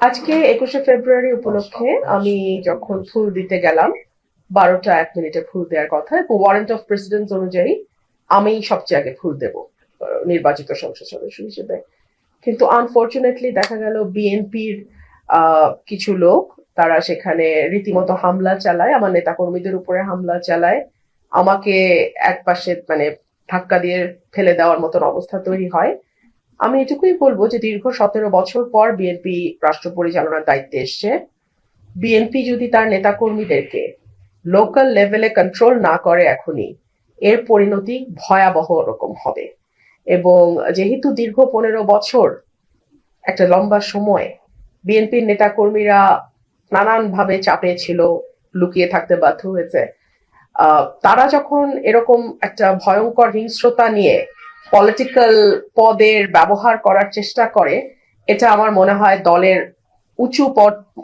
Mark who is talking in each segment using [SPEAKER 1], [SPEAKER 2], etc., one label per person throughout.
[SPEAKER 1] আজকে 21শে ফেব্রুয়ারি উপলক্ষে আমি যখন ফুল দিতে গেলাম 12টা 1 মিনিটে ফুল দেওয়ার কথা এবং ওয়ারেন্ট অফ প্রেসিডেন্ট অনুযায়ী আমি সবচেয়ে আগে ফুল দেব নির্বাচিত সংসদ সদস্য হিসেবে। কিন্তু আনফরচুনেটলি দেখা গেল বিএনপির কিছু লোক তারা সেখানে রীতিমতো হামলা চালায়, আমার নেতাকর্মীদের উপরে হামলা চালায়, আমাকে একপাশে মানে ধাক্কা দিয়ে ফেলে দেওয়ার মতন অবস্থা তৈরি হয়। আমি এটুকুই বলবো যে দীর্ঘ 17 বছর পর বিএনপি রাষ্ট্র পরিচালনার দায়িত্বে এসছে। বিএনপি যদি তার নেতাকর্মীদেরকে লোকাল লেভেলে কন্ট্রোল না করে এখনই, এর পরিণতি ভয়াবহ রকম হবে। এবং যেহেতু দীর্ঘ 15 বছর একটা লম্বা সময় বিএনপির নেতাকর্মীরা নানানভাবে চাপে ছিল, লুকিয়ে থাকতে বাধ্য হয়েছে, তারা যখন এরকম একটা ভয়ঙ্কর হিংস্রতা নিয়ে পলিটিক্যাল পদের ব্যবহার করার চেষ্টা করে, এটা আমার মনে হয় দলের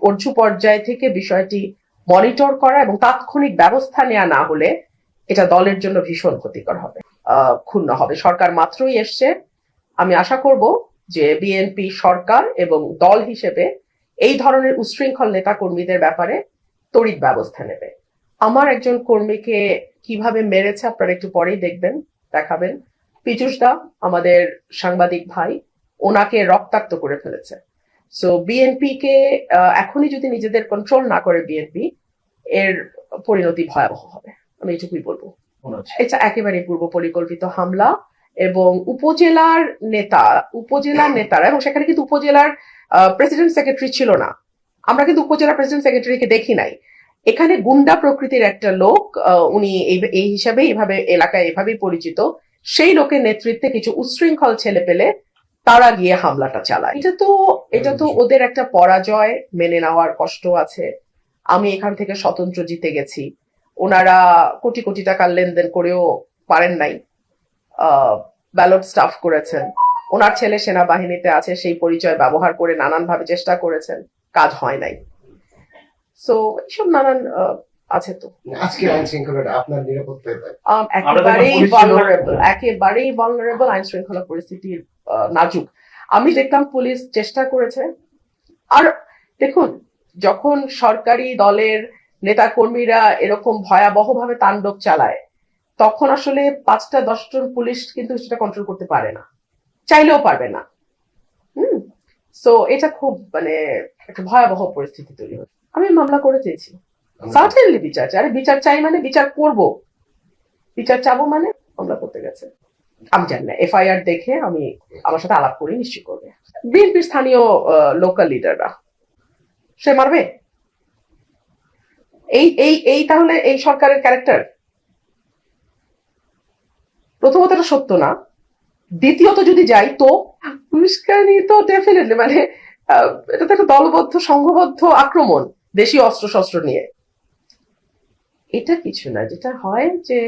[SPEAKER 1] উঁচু পর্যায় থেকে বিষয়টি মনিটর করা এবং তাৎক্ষণিক ব্যবস্থা নেওয়া না হলে এটা দলের জন্য ভীষণ ক্ষতিকর হবে, ক্ষুণ্ণ হবে। সরকার মাত্রই এসছে, আমি আশা করব যে বিএনপি সরকার এবং দল হিসেবে এই ধরনের উচ্ছৃঙ্খল নেতা কর্মীদের ব্যাপারে তড়িৎ ব্যবস্থা নেবে। আমার একজন কর্মীকে কিভাবে মেরেছে আপনারা একটু পরেই দেখাবেন। পীযূষ দা, আমাদের সাংবাদিক ভাই, ওনাকে রক্তাক্ত করে ফেলেছে। সো বিএনপি কে এখনই যদি নিজেদের কন্ট্রোল না করে বিএনপি, এর পরিণতি ভয়াবহ হবে, আমি এটুকুই বলবো। এটা একেবারে পূর্ব পরিকল্পিত হামলা এবং উপজেলার নেতারা, এবং সেখানে কিন্তু উপজেলার প্রেসিডেন্ট সেক্রেটারি ছিল না, আমরা কিন্তু উপজেলা প্রেসিডেন্ট সেক্রেটারিকে দেখি নাই। এখানে গুন্ডা প্রকৃতির একটা লোক, উনি এই হিসাবে এইভাবে এলাকায় এভাবেই পরিচিত, সেই লোকের নেতৃত্বে কিছু উচ্ছৃঙ্খল ছেলে পেলে তারা গিয়ে হামলাটা চালায়। এটা তো ওদের একটা পরাজয়, মেনে নেওয়ার কষ্ট আছে। আমি এখান থেকে স্বতন্ত্র জিতে গেছি, ওনারা কোটি কোটি টাকার লেনদেন করেও পারেন নাই, ব্যালট স্টাফ করেছেন, ওনার ছেলে সেনাবাহিনীতে আছে, সেই পরিচয় ব্যবহার করে নানানভাবে চেষ্টা করেছেন, কাজ হয় নাই। সো এইসব নানান আছে। তো
[SPEAKER 2] আজকের আইন শৃঙ্খলাটা আপনার নিরাপত্তায়
[SPEAKER 1] একেবারেই ভালনারেবল আইন শৃঙ্খলা পরিস্থিতির নাজুক। আমি দেখলাম পুলিশ চেষ্টা করেছে। আর দেখুন, যখন সরকারি দলের নেতা কর্মীরা এরকম ভয়াবহভাবে তাণ্ডব চালায়, তখন আসলে 5টা 10 জন পুলিশ কিন্তু সেটা কন্ট্রোল করতে পারে না, চাইলেও পারবে না। সো এটা খুব একটা ভয়াবহ পরিস্থিতি তৈরি হয়। আমি মামলা করে চেয়েছি, সার্টেনলি বিচার চাই। আরে বিচার চাই মানে বিচার করব, বিচার চাবো মানে মামলা করতে গেছে। আমি জানি না, এফআইআর দেখে আমি আমার সাথে আলাপ করে নিশ্চয় করবে। বিএনপির স্থানীয় লোকাল লিডাররা, সে মারবে? এই তাহলে এই সরকারের ক্যারেক্টার? প্রথমত এটা সত্য না, দ্বিতীয়ত যদি যাই তো উস্কানি তো ডেফিনেটলি এটা তো একটা দলবদ্ধ সংঘবদ্ধ আক্রমণ দেশীয় অস্ত্র শস্ত্র নিয়ে। এটা কিছু না, যেটা হয় যে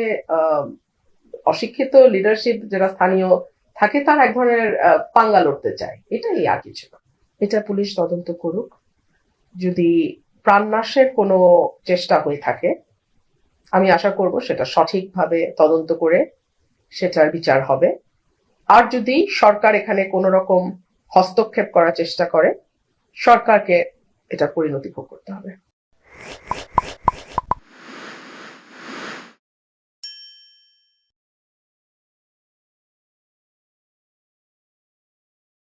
[SPEAKER 1] অশিক্ষিত লিডারশিপ যারা স্থানীয় থাকে তার এক ধরনের পাঙ্গা লড়তে চায়, এটাই, আর কিছু না। এটা পুলিশ তদন্ত করুক, যদি প্রাণনাশের কোনো চেষ্টা হয়ে থাকে আমি আশা করব সেটা সঠিকভাবে তদন্ত করে সেটার বিচার হবে। আর যদি সরকার এখানে কোনো রকম হস্তক্ষেপ করার চেষ্টা করে, সরকারকে এটার পরিণতি ভোগ করতে হবে।